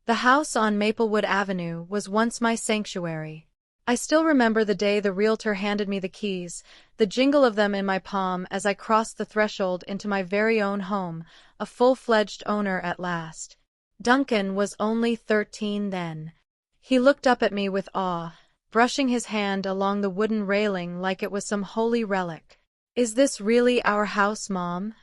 The house on Maplewood Avenue was once my sanctuary. I still remember the day the realtor handed me the keys, the jingle of them in my palm as I crossed the threshold into my very own home, a full-fledged owner at last. Duncan was only 13 then. He looked up at me with awe, brushing his hand along the wooden railing like it was some holy relic. "Is this really our house, Mom?"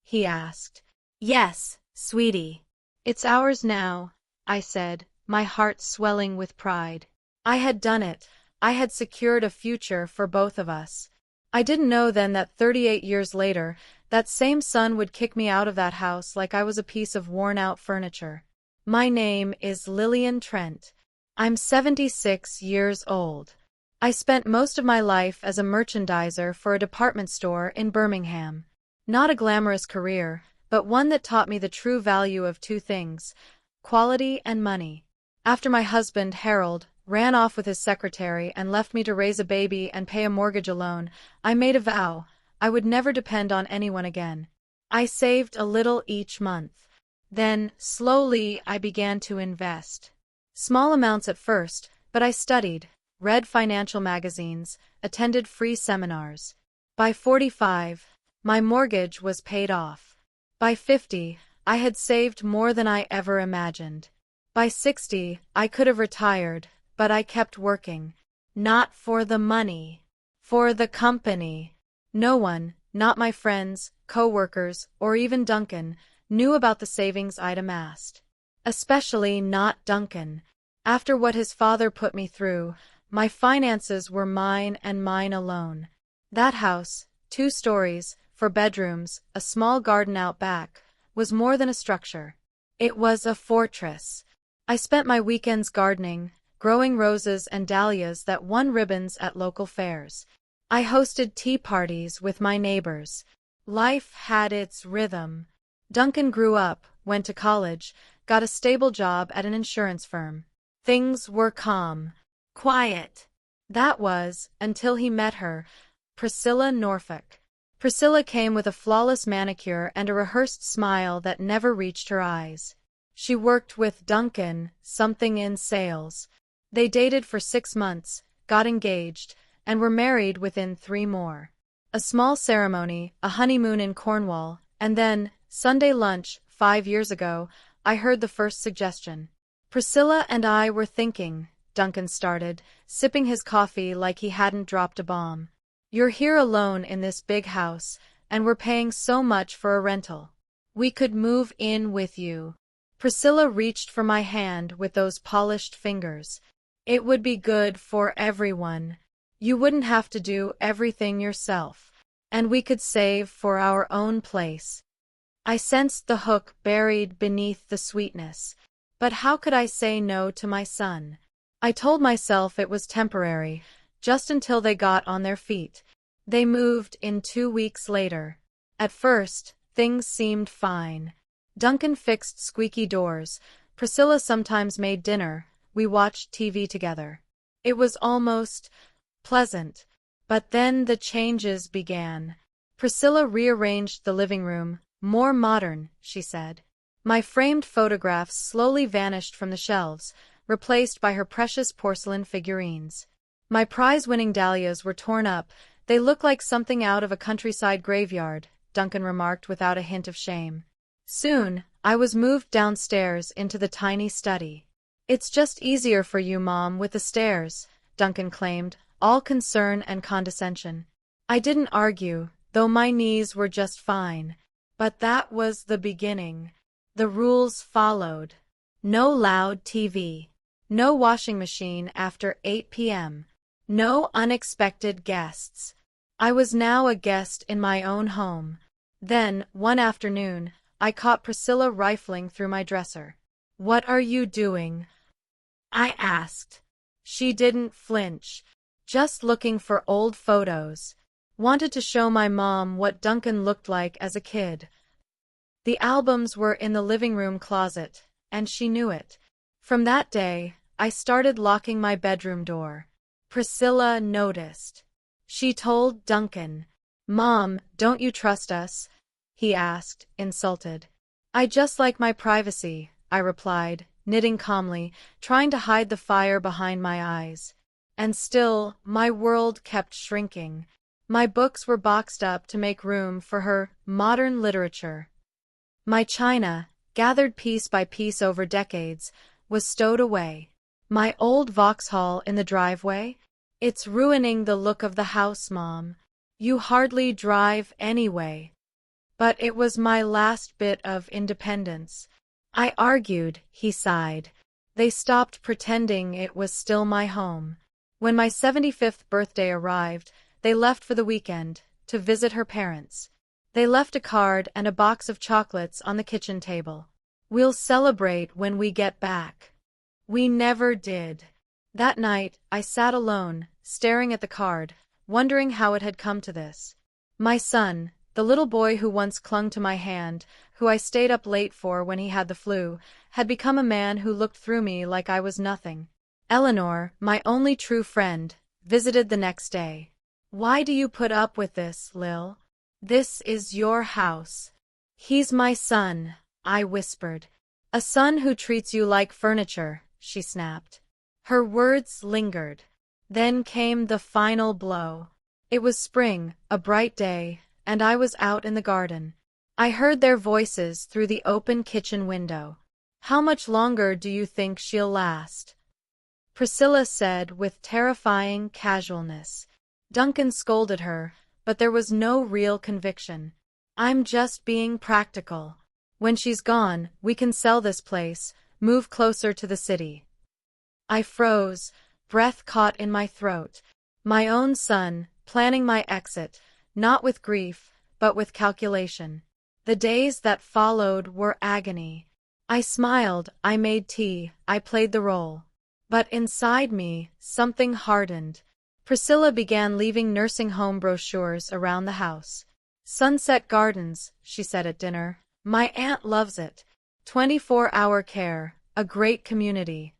he asked. "Yes, sweetie. It's ours now," I said, my heart swelling with pride. I had done it. I had secured a future for both of us. I didn't know then that 38 years later, that same son would kick me out of that house like I was a piece of worn-out furniture. My name is Lillian Trent. I'm 76 years old. I spent most of my life as a merchandiser for a department store in Birmingham. Not a glamorous career, but one that taught me the true value of two things: quality and money. After my husband, Harold, ran off with his secretary and left me to raise a baby and pay a mortgage alone, I made a vow: I would never depend on anyone again. I saved a little each month. Then, slowly, I began to invest. Small amounts at first, but I studied, read financial magazines, attended free seminars. By 45, my mortgage was paid off. By 50, I had saved more than I ever imagined. By 60, I could have retired, but I kept working. Not for the money. For the company. No one, not my friends, co-workers, or even Duncan, knew about the savings I'd amassed. Especially not Duncan. After what his father put me through, my finances were mine and mine alone. That house, 2 stories, 4 bedrooms, a small garden out back, was more than a structure. It was a fortress. I spent my weekends gardening, growing roses and dahlias that won ribbons at local fairs. I hosted tea parties with my neighbors. Life had its rhythm. Duncan grew up, went to college, got a stable job at an insurance firm. Things were calm. Quiet. That was, until he met her, Priscilla Norfolk. Priscilla came with a flawless manicure and a rehearsed smile that never reached her eyes. She worked with Duncan, something in sales. They dated for 6 months, got engaged, and were married within 3 more. A small ceremony, a honeymoon in Cornwall, and then, Sunday lunch, 5 years ago, I heard the first suggestion. "Priscilla and I were thinking," Duncan started, sipping his coffee like he hadn't dropped a bomb. "You're here alone in this big house, and we're paying so much for a rental. We could move in with you." Priscilla reached for my hand with those polished fingers. "It would be good for everyone. You wouldn't have to do everything yourself. And we could save for our own place." I sensed the hook buried beneath the sweetness. But how could I say no to my son? I told myself it was temporary, just until they got on their feet. They moved in 2 weeks later. At first, things seemed fine. Duncan fixed squeaky doors. Priscilla sometimes made dinner. We watched TV together. It was almost pleasant. But then the changes began. Priscilla rearranged the living room. "More modern," she said. My framed photographs slowly vanished from the shelves, replaced by her precious porcelain figurines. My prize-winning dahlias were torn up. "They look like something out of a countryside graveyard," Duncan remarked without a hint of shame. Soon, I was moved downstairs into the tiny study. "It's just easier for you, Mom, with the stairs," Duncan claimed, all concern and condescension. I didn't argue, though my knees were just fine. But that was the beginning. The rules followed. No loud TV. No washing machine after 8 p.m. No unexpected guests. I was now a guest in my own home. Then, one afternoon, I caught Priscilla rifling through my dresser. "What are you doing?" I asked. She didn't flinch. "Just looking for old photos. Wanted to show my mom what Duncan looked like as a kid." The albums were in the living room closet, and she knew it. From that day, I started locking my bedroom door. Priscilla noticed. She told Duncan. "Mom, don't you trust us?" he asked, insulted. "I just like my privacy," I replied, knitting calmly, trying to hide the fire behind my eyes. And still, my world kept shrinking. My books were boxed up to make room for her modern literature. My china, gathered piece by piece over decades, was stowed away. My old Vauxhall in the driveway? It's ruining the look of the house, Mom. You hardly drive anyway. But it was my last bit of independence. I argued, he sighed. They stopped pretending it was still my home. When my 75th birthday arrived, they left for the weekend, to visit her parents. They left a card and a box of chocolates on the kitchen table. We'll celebrate when we get back. We never did. That night, I sat alone, staring at the card, wondering how it had come to this. My son, the little boy who once clung to my hand, who I stayed up late for when he had the flu, had become a man who looked through me like I was nothing. Eleanor, my only true friend, visited the next day. Why do you put up with this, Lil? This is your house. He's my son, I whispered. A son who treats you like furniture, she snapped. Her words lingered. Then came the final blow. It was spring, a bright day, and I was out in the garden. I heard their voices through the open kitchen window. How much longer do you think she'll last? Priscilla said with terrifying casualness. Duncan scolded her, but there was no real conviction. I'm just being practical. When she's gone, we can sell this place, move closer to the city. I froze, breath caught in my throat. My own son, planning my exit, not with grief, but with calculation. The days that followed were agony. I smiled, I made tea, I played the role. But inside me, something hardened. Priscilla began leaving nursing home brochures around the house. Sunset Gardens, she said at dinner. My aunt loves it. 24-hour care, a great community.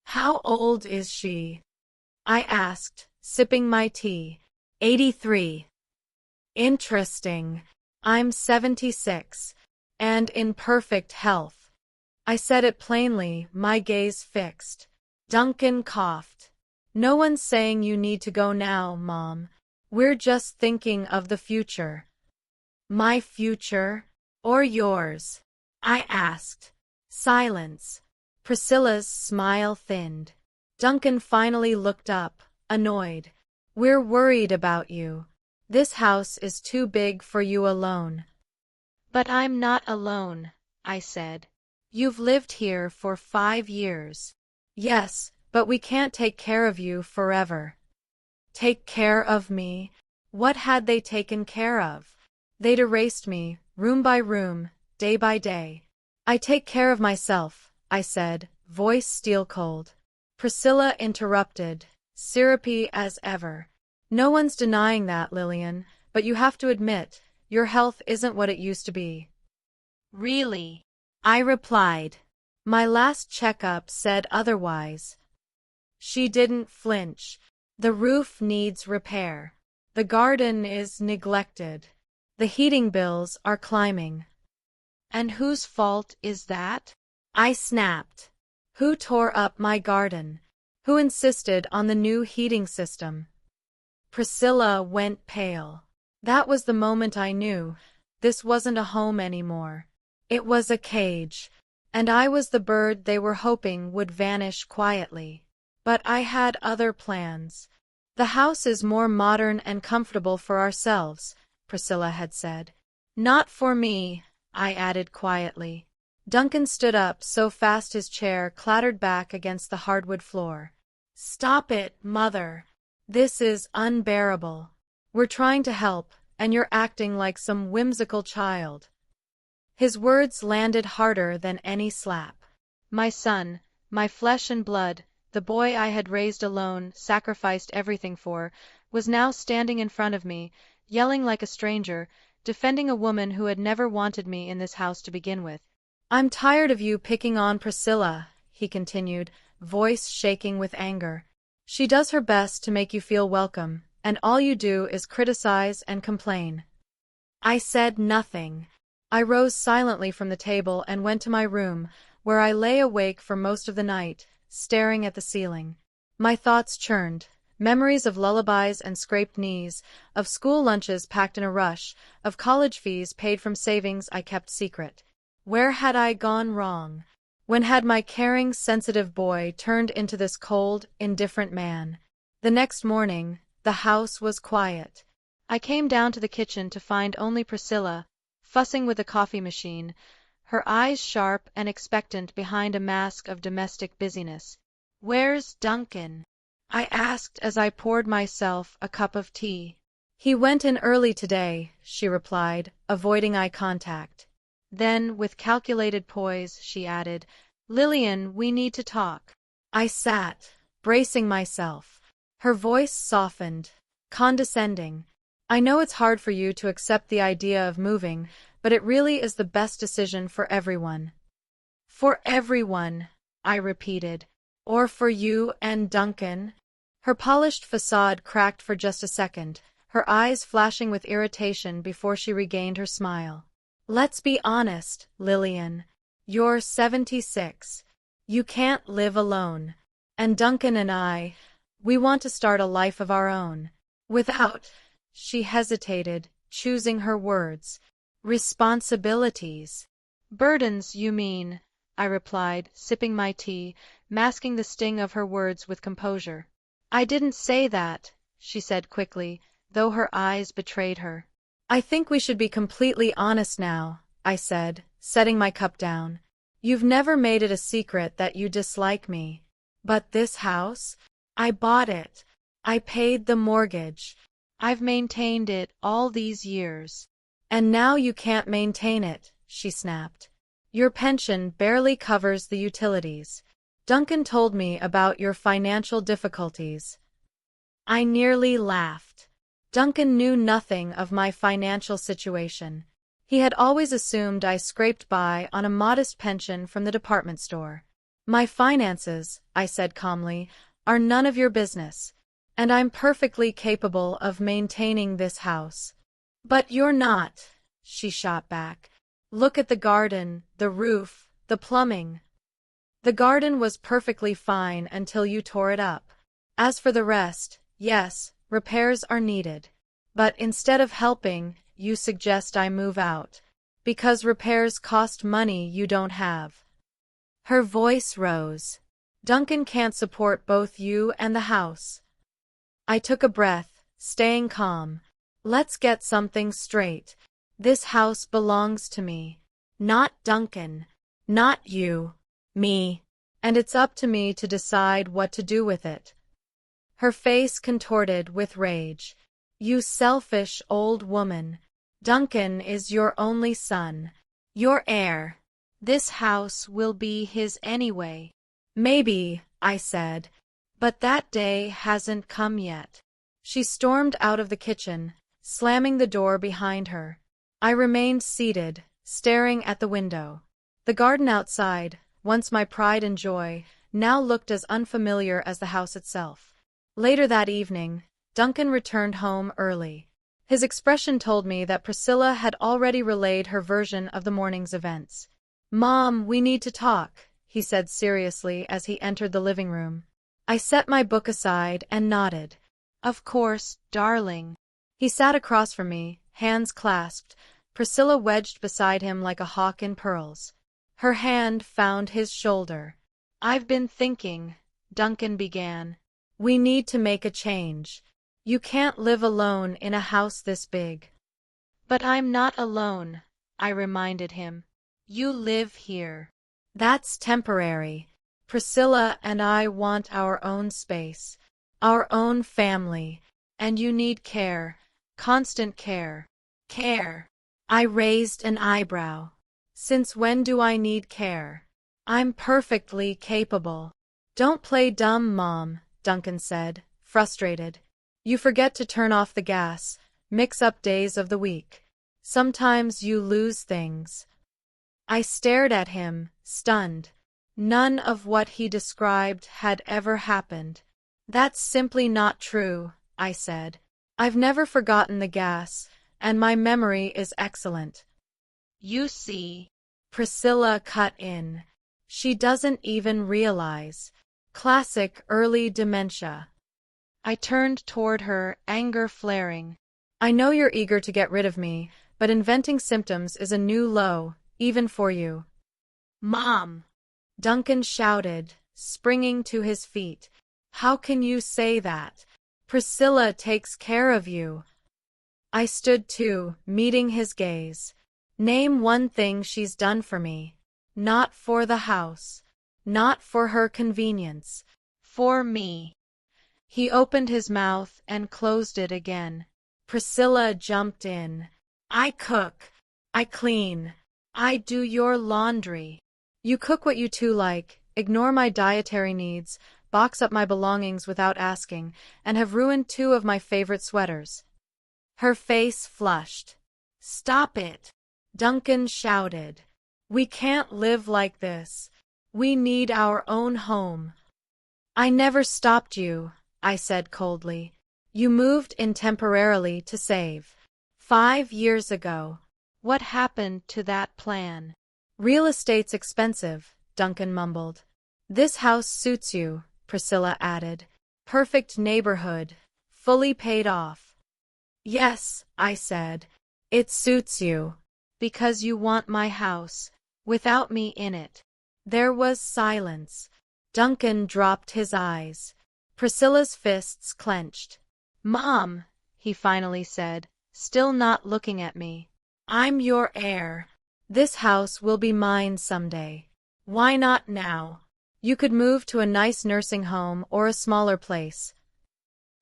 How old is she? I asked, sipping my tea. 83. Interesting. I'm 76, and in perfect health. I said it plainly, my gaze fixed. Duncan coughed. No one's saying you need to go now, Mom. We're just thinking of the future. My future? Or yours? I asked. Silence. Priscilla's smile thinned. Duncan finally looked up, annoyed. We're worried about you. This house is too big for you alone. But I'm not alone, I said. You've lived here for 5 years. Yes, but we can't take care of you forever. Take care of me? What had they taken care of? They'd erased me, room by room, day by day. I take care of myself, I said, voice steel cold. Priscilla interrupted, syrupy as ever. No one's denying that, Lillian, but you have to admit, your health isn't what it used to be. Really? I replied. My last checkup said otherwise. She didn't flinch. The roof needs repair. The garden is neglected. The heating bills are climbing. And whose fault is that? I snapped. Who tore up my garden? Who insisted on the new heating system? Priscilla went pale. That was the moment I knew. This wasn't a home anymore. It was a cage. And I was the bird they were hoping would vanish quietly. But I had other plans. The house is more modern and comfortable for ourselves, Priscilla had said. Not for me, I added quietly. Duncan stood up so fast his chair clattered back against the hardwood floor. Stop it, Mother. This is unbearable. We're trying to help, and you're acting like some whimsical child. His words landed harder than any slap. My son, my flesh and blood, the boy I had raised alone, sacrificed everything for, was now standing in front of me, yelling like a stranger, defending a woman who had never wanted me in this house to begin with. I'm tired of you picking on Priscilla, he continued, voice shaking with anger. She does her best to make you feel welcome, and all you do is criticize and complain. I said nothing. I rose silently from the table and went to my room, where I lay awake for most of the night, staring at the ceiling. My thoughts churned. Memories of lullabies and scraped knees, of school lunches packed in a rush, of college fees paid from savings I kept secret. Where had I gone wrong? When had my caring, sensitive boy turned into this cold, indifferent man? The next morning, the house was quiet. I came down to the kitchen to find only Priscilla, fussing with the coffee machine, her eyes sharp and expectant behind a mask of domestic busyness. "Where's Duncan?" I asked as I poured myself a cup of tea. "He went in early today," she replied, avoiding eye contact. Then, with calculated poise, she added, "Lillian, we need to talk." I sat, bracing myself. Her voice softened, condescending. "I know it's hard for you to accept the idea of moving, but it really is the best decision for everyone." "For everyone," I repeated. "Or for you and Duncan?" Her polished facade cracked for just a second, her eyes flashing with irritation before she regained her smile. "Let's be honest, Lillian. You're 76. You can't live alone. And Duncan and we want to start a life of our own. Without," she hesitated, choosing her words, "responsibilities." "Burdens, you mean," I replied, sipping my tea, masking the sting of her words with composure. "I didn't say that," she said quickly, though her eyes betrayed her. "I think we should be completely honest now," I said, setting my cup down. "You've never made it a secret that you dislike me. But this house? I bought it. I paid the mortgage. I've maintained it all these years." "And now you can't maintain it," she snapped. "Your pension barely covers the utilities. Duncan told me about your financial difficulties." I nearly laughed. Duncan knew nothing of my financial situation. He had always assumed I scraped by on a modest pension from the department store. "My finances," I said calmly, "are none of your business. And I'm perfectly capable of maintaining this house." "But you're not," she shot back. "Look at the garden, the roof, the plumbing." "The garden was perfectly fine until you tore it up. As for the rest, yes, repairs are needed. But instead of helping, you suggest I move out. Because repairs cost money you don't have." Her voice rose. "Duncan can't support both you and the house." I took a breath, staying calm. "Let's get something straight. This house belongs to me. Not Duncan. Not you. Me. And it's up to me to decide what to do with it." Her face contorted with rage. "You selfish old woman. Duncan is your only son. Your heir. This house will be his anyway." "Maybe," I said. "But that day hasn't come yet." She stormed out of the kitchen, slamming the door behind her. I remained seated, staring at the window. The garden outside, once my pride and joy, now looked as unfamiliar as the house itself. Later that evening, Duncan returned home early. His expression told me that Priscilla had already relayed her version of the morning's events. "Mom, we need to talk," he said seriously as he entered the living room. I set my book aside and nodded. "Of course, darling." He sat across from me, hands clasped, Priscilla wedged beside him like a hawk in pearls. Her hand found his shoulder. "I've been thinking," Duncan began. "We need to make a change. You can't live alone in a house this big." "But I'm not alone," I reminded him. "You live here." "That's temporary. Priscilla and I want our own space, our own family, and you need care, constant care." "Care?" I raised an eyebrow. "Since when do I need care? I'm perfectly capable." "Don't play dumb, Mom," Duncan said, frustrated. "You forget to turn off the gas, mix up days of the week. Sometimes you lose things." I stared at him, stunned. None of what he described had ever happened. "That's simply not true," I said. "I've never forgotten the gas, and my memory is excellent." "You see," Priscilla cut in. She doesn't even realize. Classic early dementia. I turned toward her, anger flaring. I know you're eager to get rid of me, but inventing symptoms is a new low, even for you. Mom! Duncan shouted, springing to his feet. How can you say that? Priscilla takes care of you. I stood too, meeting his gaze. Name one thing she's done for me. Not for the house. Not for her convenience. For me. He opened his mouth and closed it again. Priscilla jumped in. I cook. I clean. I do your laundry. You cook what you two like, ignore my dietary needs, box up my belongings without asking, and have ruined 2 of my favorite sweaters. Her face flushed. Stop it! Duncan shouted. We can't live like this. We need our own home. I never stopped you, I said coldly. You moved in temporarily to save. 5 years ago. What happened to that plan? Real estate's expensive, Duncan mumbled. This house suits you, Priscilla added. Perfect neighborhood. Fully paid off. Yes, I said. It suits you. Because you want my house. Without me in it. There was silence. Duncan dropped his eyes. Priscilla's fists clenched. Mom, he finally said, still not looking at me. I'm your heir. This house will be mine someday. Why not now? You could move to a nice nursing home or a smaller place.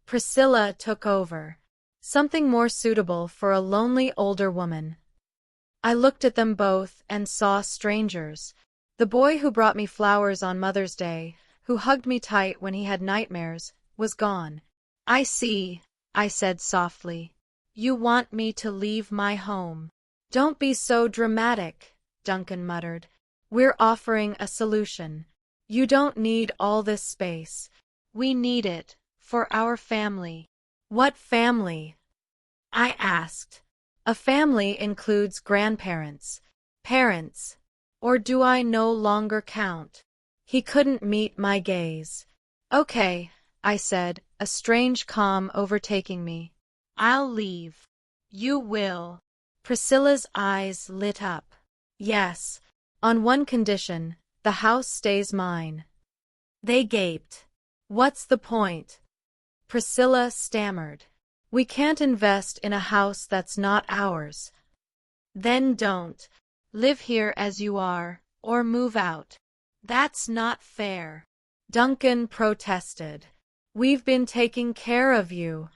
Priscilla took over. Something more suitable for a lonely older woman. I looked at them both and saw strangers. The boy who brought me flowers on Mother's Day, who hugged me tight when he had nightmares, was gone. I see, I said softly. You want me to leave my home. Don't be so dramatic, Duncan muttered. We're offering a solution. You don't need all this space. We need it, for our family. What family? I asked. A family includes grandparents, parents, or do I no longer count? He couldn't meet my gaze. Okay, I said, a strange calm overtaking me. I'll leave. You will. Priscilla's eyes lit up. Yes, on one condition, the house stays mine. They gaped. What's the point? Priscilla stammered. We can't invest in a house that's not ours. Then don't. Live here as you are, or move out. That's not fair. Duncan protested. We've been taking care of you.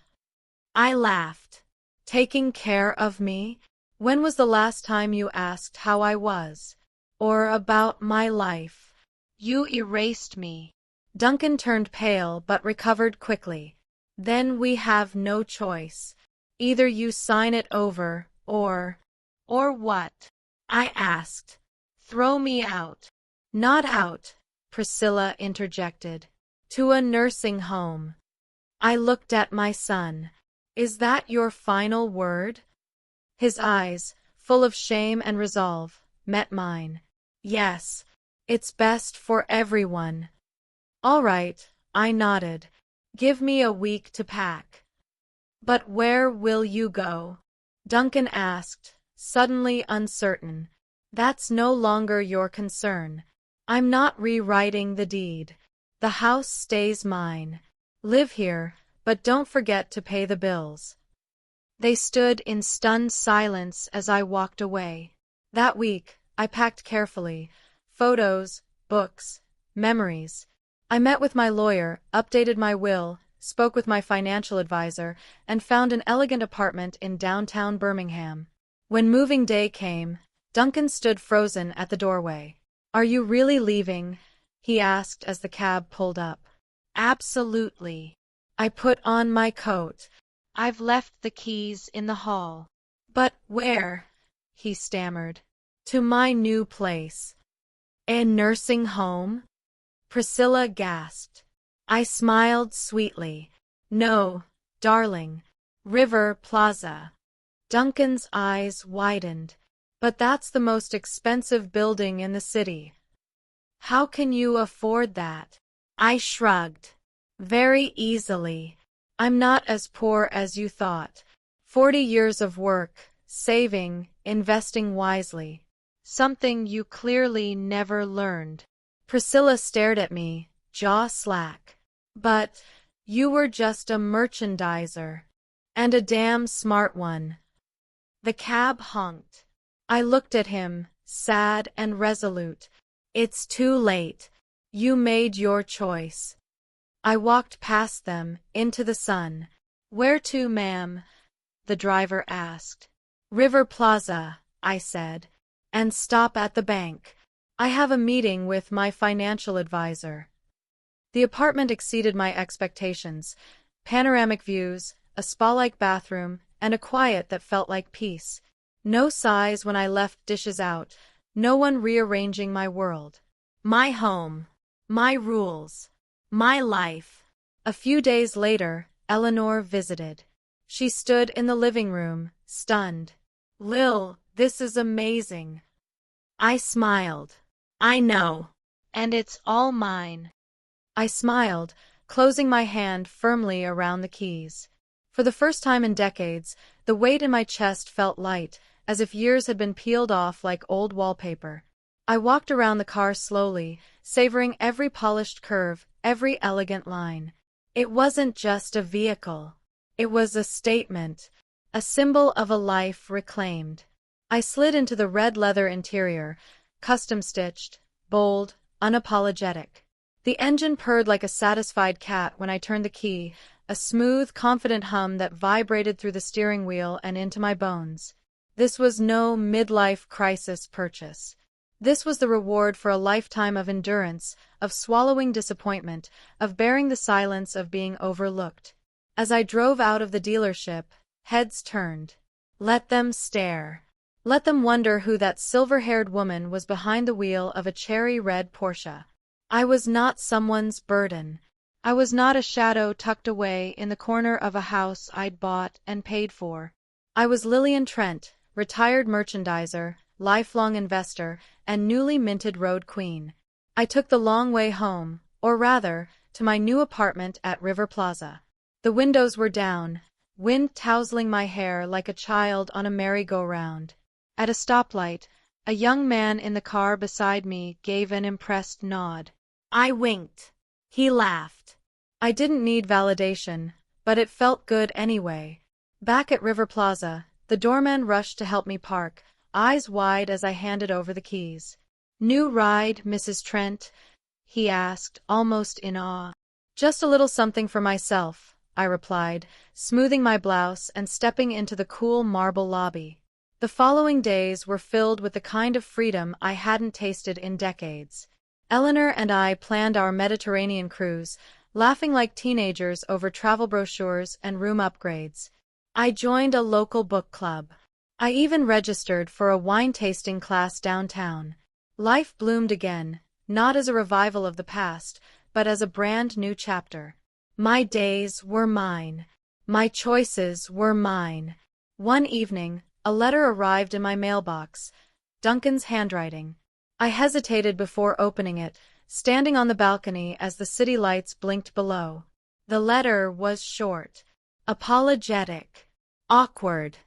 I laughed. Taking care of me? When was the last time you asked how I was? Or about my life? You erased me. Duncan turned pale but recovered quickly. Then we have no choice. Either you sign it over, or what? I asked. Throw me out. Not out, Priscilla interjected. To a nursing home. I looked at my son. Is that your final word? His eyes, full of shame and resolve, met mine. Yes, it's best for everyone. All right, I nodded. Give me a week to pack. But where will you go? Duncan asked, suddenly uncertain. That's no longer your concern. I'm not rewriting the deed. The house stays mine. Live here, but don't forget to pay the bills. They stood in stunned silence as I walked away. That week, I packed carefully. Photos, books, memories. I met with my lawyer, updated my will, spoke with my financial advisor, and found an elegant apartment in downtown Birmingham. When moving day came, Duncan stood frozen at the doorway. Are you really leaving? He asked as the cab pulled up. Absolutely. I put on my coat. I've left the keys in the hall. But where? He stammered. To my new place. A nursing home? Priscilla gasped. I smiled sweetly. No, darling. River Plaza. Duncan's eyes widened. But that's the most expensive building in the city. How can you afford that? I shrugged. Very easily. I'm not as poor as you thought. 40 years of work, saving, investing wisely. Something you clearly never learned. Priscilla stared at me, jaw slack. But you were just a merchandiser. And a damn smart one. The cab honked. I looked at him, sad and resolute. It's too late. You made your choice. I walked past them, into the sun. Where to, ma'am? The driver asked. River Plaza, I said. And stop at the bank. I have a meeting with my financial advisor. The apartment exceeded my expectations. Panoramic views, a spa-like bathroom, and a quiet that felt like peace. No sighs when I left dishes out, no one rearranging my world. My home. My rules. My life. A few days later, Eleanor visited. She stood in the living room, stunned. Lil, this is amazing. I smiled. I know. And it's all mine. I smiled, closing my hand firmly around the keys. For the first time in decades, the weight in my chest felt light, as if years had been peeled off like old wallpaper. I walked around the car slowly, savoring every polished curve, every elegant line. It wasn't just a vehicle. It was a statement, a symbol of a life reclaimed. I slid into the red leather interior, custom-stitched, bold, unapologetic. The engine purred like a satisfied cat when I turned the key, a smooth, confident hum that vibrated through the steering wheel and into my bones. This was no midlife crisis purchase. This was the reward for a lifetime of endurance, of swallowing disappointment, of bearing the silence of being overlooked. As I drove out of the dealership, heads turned. Let them stare. Let them wonder who that silver-haired woman was behind the wheel of a cherry-red Porsche. I was not someone's burden. I was not a shadow tucked away in the corner of a house I'd bought and paid for. I was Lillian Trent, retired merchandiser, lifelong investor, and newly minted road queen. I took the long way home, or rather, to my new apartment at River Plaza. The windows were down, wind tousling my hair like a child on a merry-go-round. At a stoplight, a young man in the car beside me gave an impressed nod. I winked. He laughed. I didn't need validation, but it felt good anyway. Back at River Plaza, the doorman rushed to help me park, eyes wide as I handed over the keys. New ride, Mrs. Trent? He asked, almost in awe. Just a little something for myself, I replied, smoothing my blouse and stepping into the cool marble lobby. The following days were filled with the kind of freedom I hadn't tasted in decades. Eleanor and I planned our Mediterranean cruise, laughing like teenagers over travel brochures and room upgrades. I joined a local book club. I even registered for a wine-tasting class downtown. Life bloomed again, not as a revival of the past, but as a brand new chapter. My days were mine. My choices were mine. One evening, a letter arrived in my mailbox. Duncan's handwriting. I hesitated before opening it, standing on the balcony as the city lights blinked below. The letter was short, apologetic, awkward.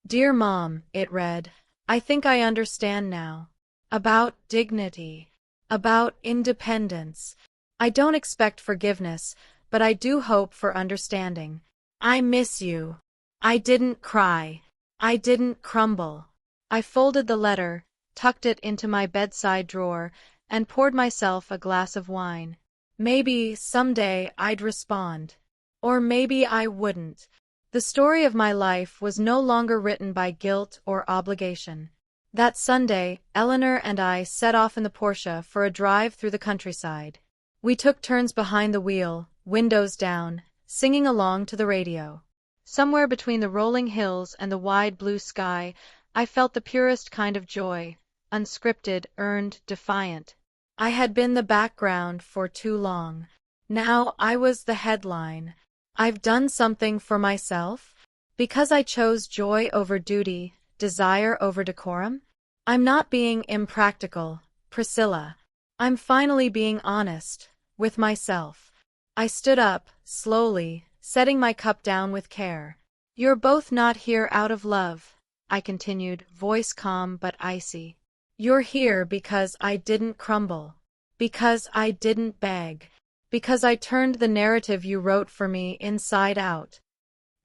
Dear Mom, it read, I think I understand now. About dignity. About independence. I don't expect forgiveness, but I do hope for understanding. I miss you. I didn't cry. I didn't crumble. I folded the letter, tucked it into my bedside drawer, and poured myself a glass of wine. Maybe someday I'd respond. Or maybe I wouldn't. The story of my life was no longer written by guilt or obligation. That Sunday, Eleanor and I set off in the Porsche for a drive through the countryside. We took turns behind the wheel, windows down, singing along to the radio. Somewhere between the rolling hills and the wide blue sky, I felt the purest kind of joy, unscripted, earned, defiant. I had been the background for too long. Now I was the headline. I've done something for myself? Because I chose joy over duty, desire over decorum? I'm not being impractical, Priscilla. I'm finally being honest with myself. I stood up, slowly, setting my cup down with care. You're both not here out of love, I continued, voice calm but icy. You're here because I didn't crumble. Because I didn't beg. Because I turned the narrative you wrote for me inside out.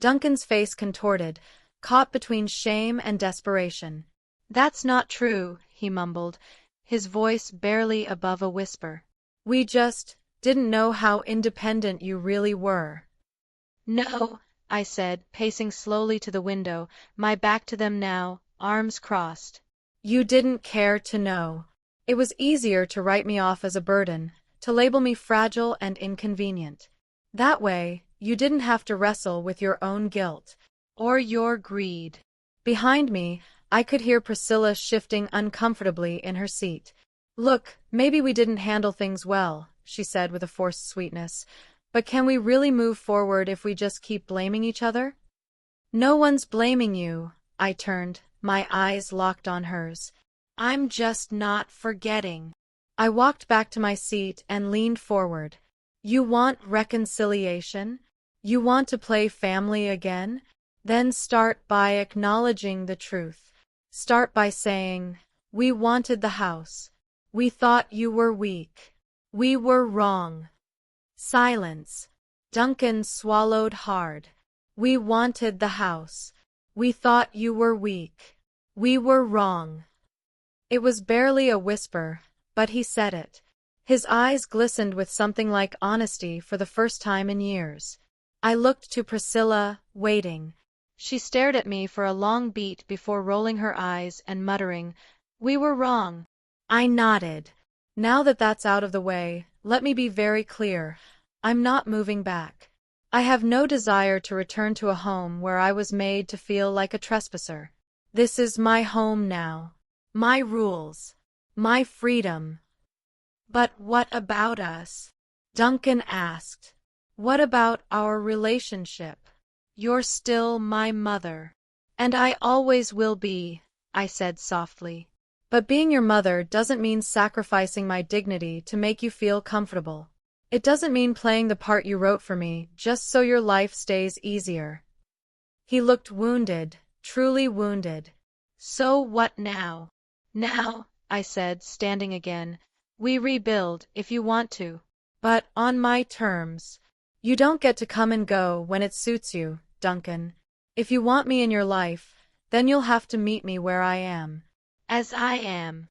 Duncan's face contorted, caught between shame and desperation. That's not true, he mumbled, his voice barely above a whisper. We just didn't know how independent you really were. No, I said, pacing slowly to the window, my back to them now, arms crossed. You didn't care to know. It was easier to write me off as a burden, to label me fragile and inconvenient. That way, you didn't have to wrestle with your own guilt. Or your greed. Behind me, I could hear Priscilla shifting uncomfortably in her seat. Look, maybe we didn't handle things well, she said with a forced sweetness. But can we really move forward if we just keep blaming each other? No one's blaming you, I turned, my eyes locked on hers. I'm just not forgetting. I walked back to my seat and leaned forward. You want reconciliation? You want to play family again? Then start by acknowledging the truth. Start by saying, we wanted the house. We thought you were weak. We were wrong. Silence. Duncan swallowed hard. We wanted the house. We thought you were weak. We were wrong. It was barely a whisper, but he said it. His eyes glistened with something like honesty for the first time in years. I looked to Priscilla, waiting. She stared at me for a long beat before rolling her eyes and muttering, We were wrong. I nodded. Now that that's out of the way, let me be very clear. I'm not moving back. I have no desire to return to a home where I was made to feel like a trespasser. This is my home now. My rules. My freedom. But what about us? Duncan asked. What about our relationship? You're still my mother. And I always will be, I said softly. But being your mother doesn't mean sacrificing my dignity to make you feel comfortable. It doesn't mean playing the part you wrote for me just so your life stays easier. He looked wounded, truly wounded. So what now? Now, I said, standing again, we rebuild if you want to. But on my terms. You don't get to come and go when it suits you, Duncan. If you want me in your life, then you'll have to meet me where I am. As I am.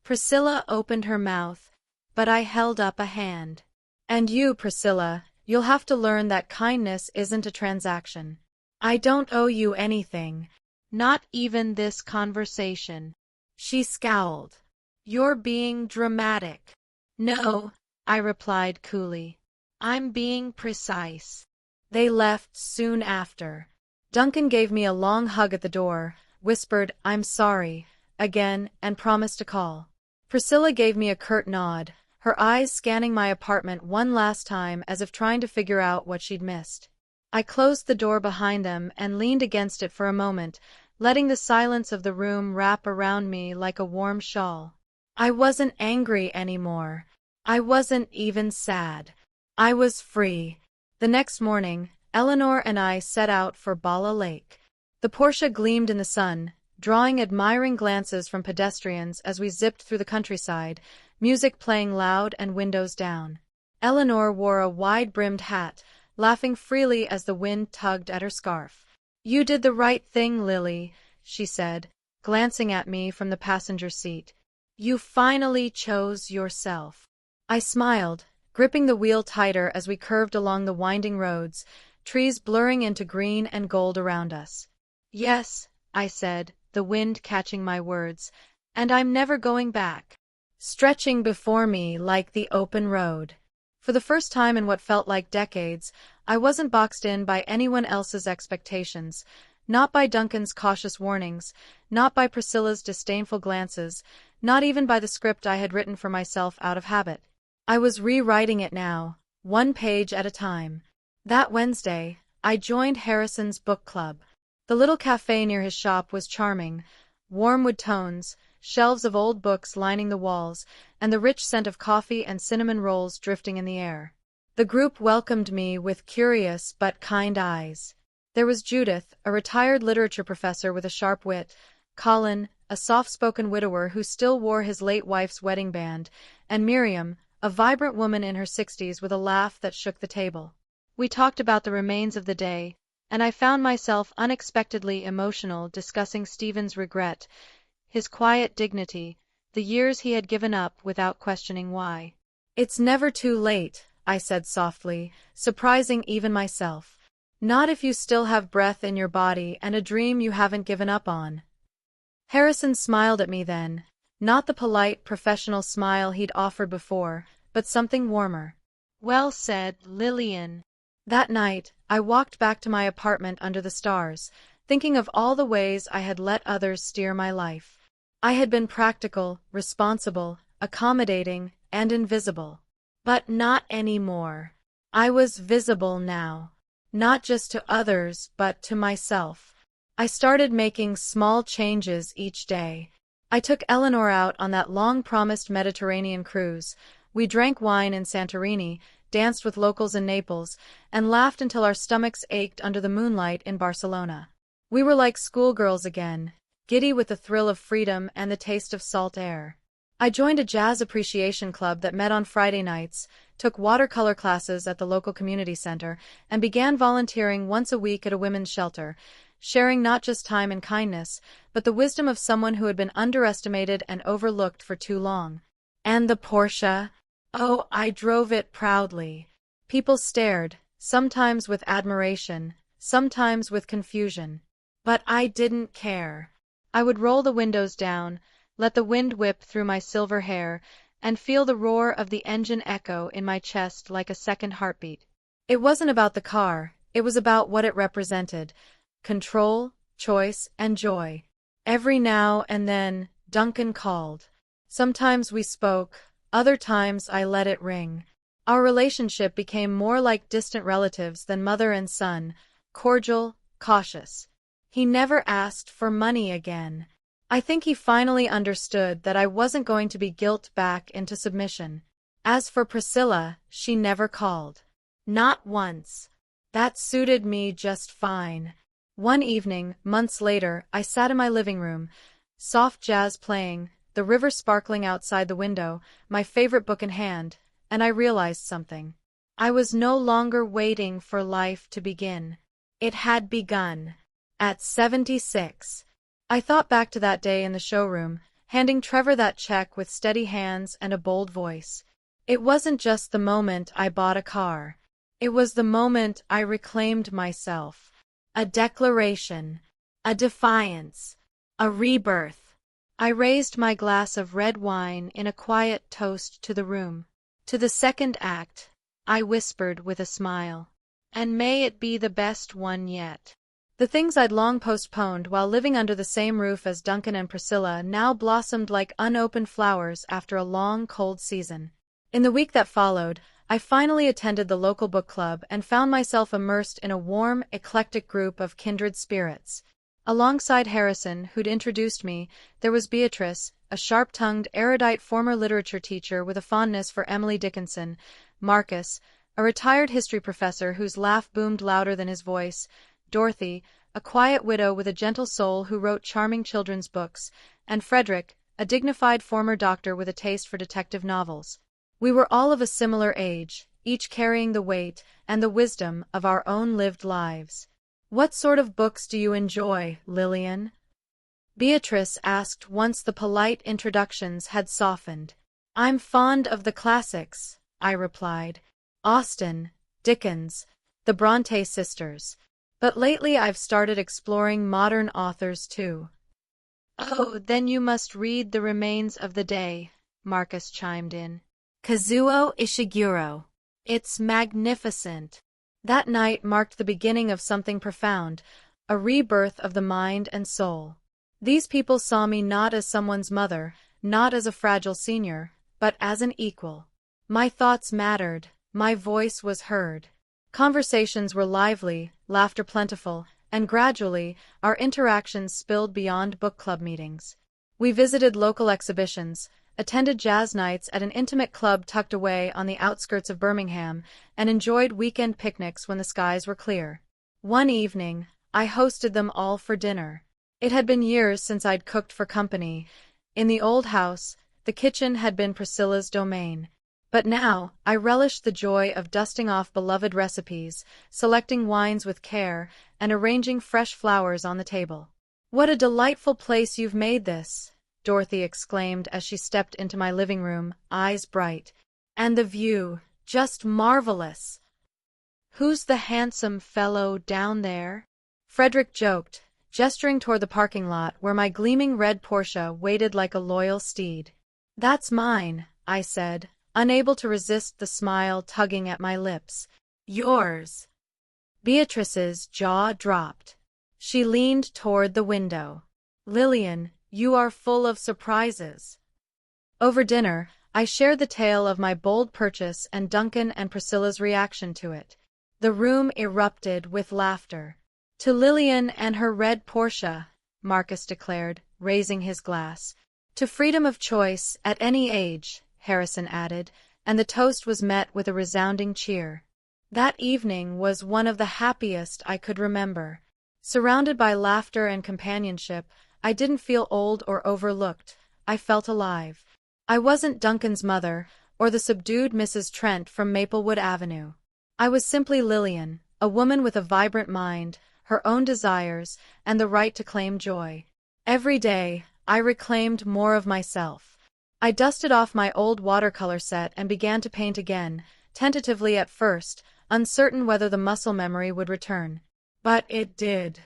Priscilla opened her mouth, but I held up a hand. And you, Priscilla, you'll have to learn that kindness isn't a transaction. I don't owe you anything. Not even this conversation. She scowled. You're being dramatic. No, I replied coolly. I'm being precise. They left soon after. Duncan gave me a long hug at the door, whispered, I'm sorry, again, and promised to call. Priscilla gave me a curt nod, her eyes scanning my apartment one last time as if trying to figure out what she'd missed. I closed the door behind them and leaned against it for a moment, letting the silence of the room wrap around me like a warm shawl. I wasn't angry anymore. I wasn't even sad. I was free. The next morning, Eleanor and I set out for Bala Lake. The Porsche gleamed in the sun, drawing admiring glances from pedestrians as we zipped through the countryside, music playing loud and windows down. Eleanor wore a wide-brimmed hat, laughing freely as the wind tugged at her scarf. You did the right thing, Lily, she said, glancing at me from the passenger seat. You finally chose yourself. I smiled, gripping the wheel tighter as we curved along the winding roads, trees blurring into green and gold around us. Yes, I said, the wind catching my words, and I'm never going back. Stretching before me like the open road. For the first time in what felt like decades, I wasn't boxed in by anyone else's expectations, not by Duncan's cautious warnings, not by Priscilla's disdainful glances, not even by the script I had written for myself out of habit. I was rewriting it now, one page at a time. That Wednesday, I joined Harrison's book club. The little cafe near his shop was charming, warm wood tones, shelves of old books lining the walls, and the rich scent of coffee and cinnamon rolls drifting in the air. The group welcomed me with curious but kind eyes. There was Judith, a retired literature professor with a sharp wit, Colin, a soft-spoken widower who still wore his late wife's wedding band, and Miriam, a vibrant woman in her 60s with a laugh that shook the table. We talked about the remains of the day, and I found myself unexpectedly emotional discussing Stephen's regret, his quiet dignity, the years he had given up without questioning why. "It's never too late," I said softly, surprising even myself. "Not if you still have breath in your body and a dream you haven't given up on." Harrison smiled at me then, not the polite, professional smile he'd offered before, but something warmer. "Well said, Lillian." That night, I walked back to my apartment under the stars, thinking of all the ways I had let others steer my life. I had been practical, responsible, accommodating, and invisible. But not anymore. I was visible now. Not just to others, but to myself. I started making small changes each day. I took Eleanor out on that long-promised Mediterranean cruise. We drank wine in Santorini, danced with locals in Naples, and laughed until our stomachs ached under the moonlight in Barcelona. We were like schoolgirls again, giddy with the thrill of freedom and the taste of salt air. I joined a jazz appreciation club that met on Friday nights, took watercolor classes at the local community center, and began volunteering once a week at a women's shelter, sharing not just time and kindness, but the wisdom of someone who had been underestimated and overlooked for too long. And the Porsche? Oh, I drove it proudly. People stared, sometimes with admiration, sometimes with confusion. But I didn't care. I would roll the windows down, let the wind whip through my silver hair, and feel the roar of the engine echo in my chest like a second heartbeat. It wasn't about the car, it was about what it represented. Control, choice, and joy. Every now and then, Duncan called. Sometimes we spoke, other times I let it ring. Our relationship became more like distant relatives than mother and son, cordial, cautious. He never asked for money again. I think he finally understood that I wasn't going to be guilt back into submission. As for Priscilla, she never called. Not once. That suited me just fine. One evening, months later, I sat in my living room, soft jazz playing, the river sparkling outside the window, my favorite book in hand, and I realized something. I was no longer waiting for life to begin. It had begun. At 76. I thought back to that day in the showroom, handing Trevor that check with steady hands and a bold voice. It wasn't just the moment I bought a car. It was the moment I reclaimed myself. A declaration. A defiance. A rebirth. I raised my glass of red wine in a quiet toast to the room. To the second act, I whispered with a smile. And may it be the best one yet. The things I'd long postponed while living under the same roof as Duncan and Priscilla now blossomed like unopened flowers after a long, cold season. In the week that followed, I finally attended the local book club and found myself immersed in a warm, eclectic group of kindred spirits. Alongside Harrison, who'd introduced me, there was Beatrice, a sharp-tongued, erudite former literature teacher with a fondness for Emily Dickinson, Marcus, a retired history professor whose laugh boomed louder than his voice, Dorothy, a quiet widow with a gentle soul who wrote charming children's books, and Frederick, a dignified former doctor with a taste for detective novels. We were all of a similar age, each carrying the weight and the wisdom of our own lived lives. "What sort of books do you enjoy, Lillian?" Beatrice asked once the polite introductions had softened. "I'm fond of the classics," I replied. "Austen, Dickens, the Bronte sisters. But lately I've started exploring modern authors too." "Oh, then you must read The Remains of the Day," Marcus chimed in. "Kazuo Ishiguro. It's magnificent." That night marked the beginning of something profound, a rebirth of the mind and soul. These people saw me not as someone's mother, not as a fragile senior, but as an equal. My thoughts mattered, my voice was heard. Conversations were lively, laughter plentiful, and gradually, our interactions spilled beyond book club meetings. We visited local exhibitions, attended jazz nights at an intimate club tucked away on the outskirts of Birmingham, and enjoyed weekend picnics when the skies were clear. One evening, I hosted them all for dinner. It had been years since I'd cooked for company. In the old house, the kitchen had been Priscilla's domain. But now, I relished the joy of dusting off beloved recipes, selecting wines with care, and arranging fresh flowers on the table. "What a delightful place you've made this!" Dorothy exclaimed as she stepped into my living room, eyes bright. "And the view, just marvelous!" "Who's the handsome fellow down there?" Frederick joked, gesturing toward the parking lot where my gleaming red Porsche waited like a loyal steed. "That's mine," I said, unable to resist the smile tugging at my lips. "Yours." Beatrice's jaw dropped. She leaned toward the window. "Lillian, you are full of surprises." Over dinner, I shared the tale of my bold purchase and Duncan and Priscilla's reaction to it. The room erupted with laughter. "To Lillian and her red Porsche," Marcus declared, raising his glass. "To freedom of choice at any age," Harrison added, and the toast was met with a resounding cheer. That evening was one of the happiest I could remember. Surrounded by laughter and companionship, I didn't feel old or overlooked. I felt alive. I wasn't Duncan's mother, or the subdued Mrs. Trent from Maplewood Avenue. I was simply Lillian, a woman with a vibrant mind, her own desires, and the right to claim joy. Every day, I reclaimed more of myself. I dusted off my old watercolor set and began to paint again, tentatively at first, uncertain whether the muscle memory would return. But it did.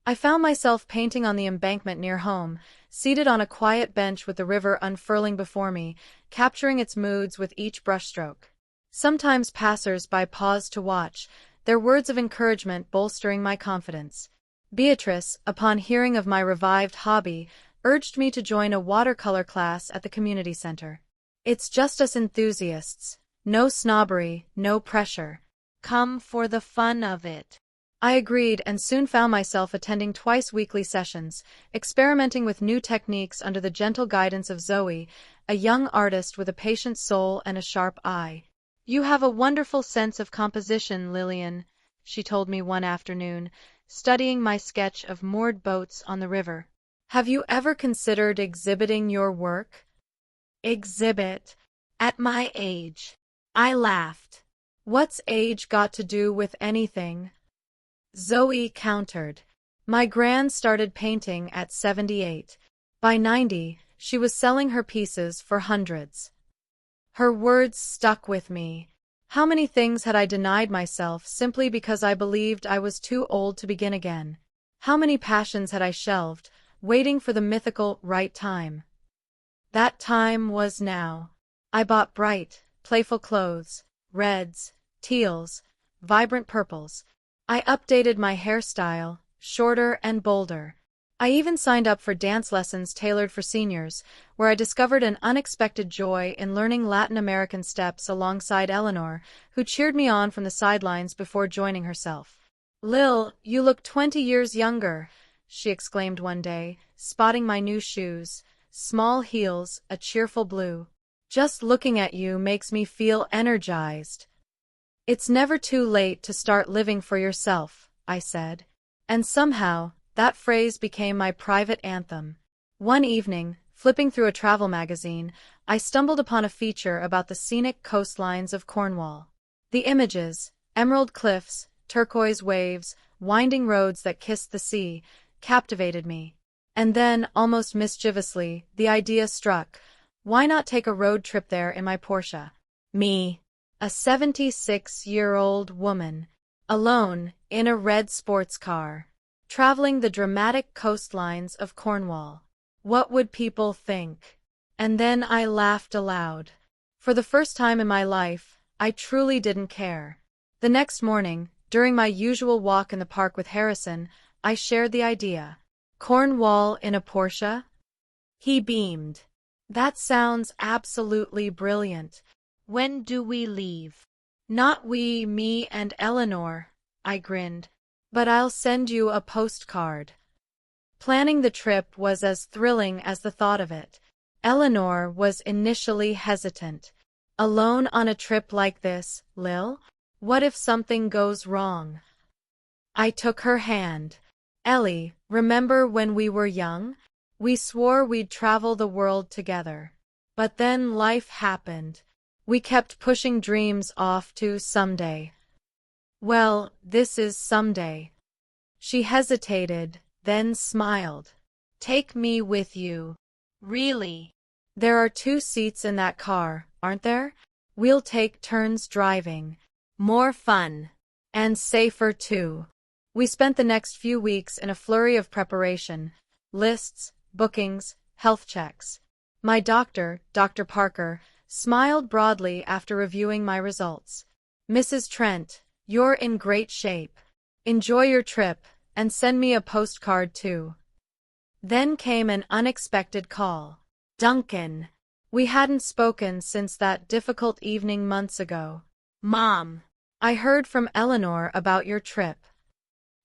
I found myself painting on the embankment near home, seated on a quiet bench with the river unfurling before me, capturing its moods with each brushstroke. Sometimes passers-by paused to watch, their words of encouragement bolstering my confidence. Beatrice, upon hearing of my revived hobby, urged me to join a watercolor class at the community center. "It's just us enthusiasts. No snobbery, no pressure. Come for the fun of it." I agreed and soon found myself attending twice-weekly sessions, experimenting with new techniques under the gentle guidance of Zoe, a young artist with a patient soul and a sharp eye. "You have a wonderful sense of composition, Lillian," she told me one afternoon, studying my sketch of moored boats on the river. "Have you ever considered exhibiting your work?" "Exhibit? At my age?" I laughed. "What's age got to do with anything?" Zoe countered. "My gran started painting at 78. By 90, she was selling her pieces for hundreds." Her words stuck with me. How many things had I denied myself simply because I believed I was too old to begin again? How many passions had I shelved, waiting for the mythical right time? That time was now. I bought bright, playful clothes, reds, teals, vibrant purples. I updated my hairstyle, shorter and bolder. I even signed up for dance lessons tailored for seniors, where I discovered an unexpected joy in learning Latin American steps alongside Eleanor, who cheered me on from the sidelines before joining herself. "Lil, you look 20 years younger," she exclaimed one day, spotting my new shoes, small heels, a cheerful blue. "Just looking at you makes me feel energized." "It's never too late to start living for yourself," I said. And somehow, that phrase became my private anthem. One evening, flipping through a travel magazine, I stumbled upon a feature about the scenic coastlines of Cornwall. The images, emerald cliffs, turquoise waves, winding roads that kissed the sea, captivated me. And then, almost mischievously, the idea struck. Why not take a road trip there in my Porsche? Me, a 76-year-old woman, alone, in a red sports car, traveling the dramatic coastlines of Cornwall. What would people think? And then I laughed aloud. For the first time in my life, I truly didn't care. The next morning, during my usual walk in the park with Harrison, I shared the idea. "Cornwall in a Porsche?" He beamed. "That sounds absolutely brilliant. When do we leave?" "Not we, me and Eleanor," I grinned. "But I'll send you a postcard." Planning the trip was as thrilling as the thought of it. Eleanor was initially hesitant. Alone on a trip like this, Lil? What if something goes wrong? I took her hand. Ellie, remember when we were young? We swore we'd travel the world together. But then life happened. We kept pushing dreams off to someday. Well, this is someday. She hesitated, then smiled. Take me with you. Really? There are 2 seats in that car, aren't there? We'll take turns driving. More fun. And safer too. We spent the next few weeks in a flurry of preparation. Lists, bookings, health checks. My doctor, Dr. Parker, smiled broadly after reviewing my results. Mrs. Trent, you're in great shape. Enjoy your trip, and send me a postcard too. Then came an unexpected call. Duncan. We hadn't spoken since that difficult evening months ago. Mom, I heard from Eleanor about your trip.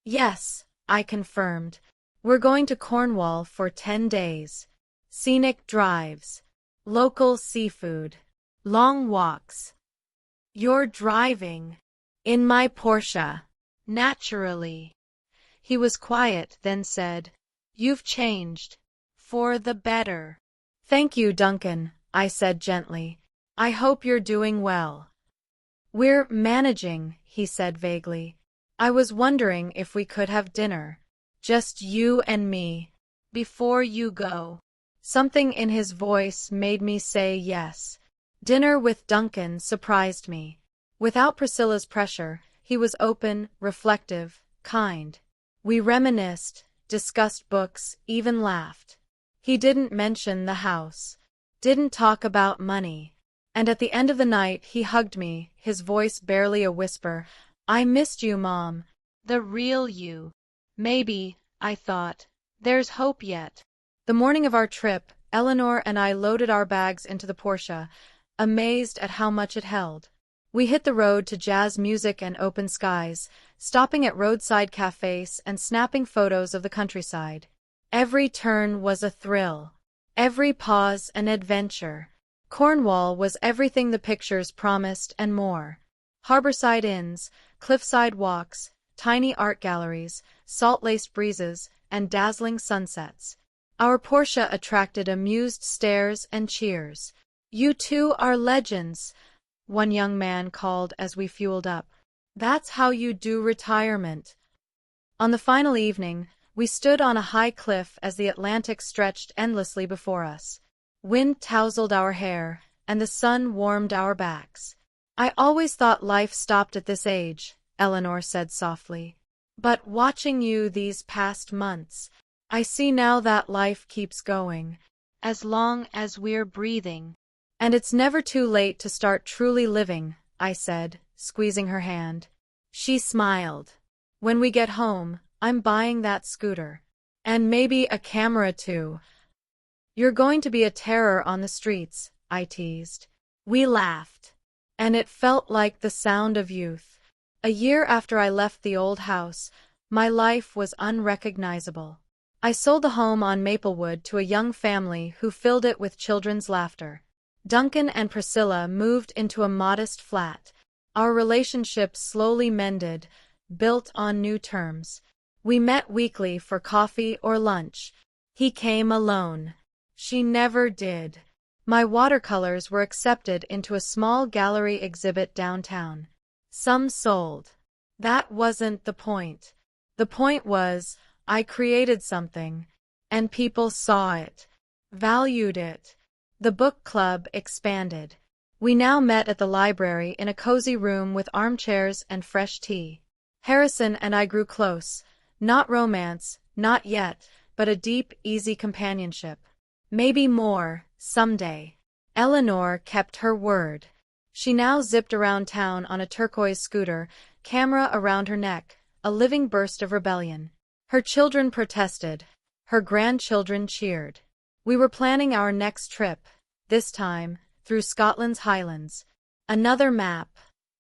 Yes, I confirmed. We're going to Cornwall for 10 days. Scenic drives. Local seafood. Long walks. You're driving. In my Porsche. Naturally. He was quiet, then said, You've changed. For the better. Thank you, Duncan, I said gently. I hope you're doing well. We're managing, he said vaguely. I was wondering if we could have dinner. Just you and me. Before you go. Something in his voice made me say yes. Dinner with Duncan surprised me. Without Priscilla's pressure, he was open, reflective, kind. We reminisced, discussed books, even laughed. He didn't mention the house. Didn't talk about money. And at the end of the night he hugged me, his voice barely a whisper. I missed you, Mom. The real you. Maybe, I thought, there's hope yet. The morning of our trip, Eleanor and I loaded our bags into the Porsche, amazed at how much it held. We hit the road to jazz music and open skies, stopping at roadside cafes and snapping photos of the countryside. Every turn was a thrill. Every pause an adventure. Cornwall was everything the pictures promised and more. Harborside inns, cliffside walks, tiny art galleries, salt-laced breezes, and dazzling sunsets. Our Porsche attracted amused stares and cheers. You two are legends, one young man called as we fueled up. That's how you do retirement. On the final evening, we stood on a high cliff as the Atlantic stretched endlessly before us. Wind tousled our hair, and the sun warmed our backs. I always thought life stopped at this age, Eleanor said softly. But watching you these past months, I see now that life keeps going, as long as we're breathing. And it's never too late to start truly living, I said, squeezing her hand. She smiled. When we get home, I'm buying that scooter. And maybe a camera too. You're going to be a terror on the streets, I teased. We laughed. And it felt like the sound of youth. A year after I left the old house, my life was unrecognizable. I sold the home on Maplewood to a young family who filled it with children's laughter. Duncan and Priscilla moved into a modest flat. Our relationship slowly mended, built on new terms. We met weekly for coffee or lunch. He came alone. She never did. My watercolors were accepted into a small gallery exhibit downtown. Some sold. That wasn't the point. The point was, I created something, and people saw it, valued it. The book club expanded. We now met at the library in a cozy room with armchairs and fresh tea. Harrison and I grew close. Not romance, not yet, but a deep, easy companionship. Maybe more, someday. Eleanor kept her word. She now zipped around town on a turquoise scooter, camera around her neck, a living burst of rebellion. Her children protested. Her grandchildren cheered. We were planning our next trip, this time, through Scotland's Highlands. Another map.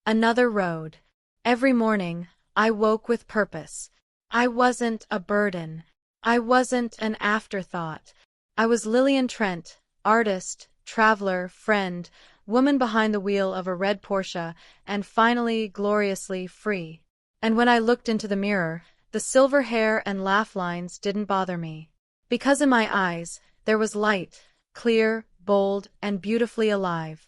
Another road. Every morning, I woke with purpose. I wasn't a burden. I wasn't an afterthought. I was Lillian Trent, artist, traveler, friend, woman behind the wheel of a red Porsche, and finally gloriously free. And when I looked into the mirror, the silver hair and laugh lines didn't bother me. Because in my eyes, there was light, clear, bold, and beautifully alive.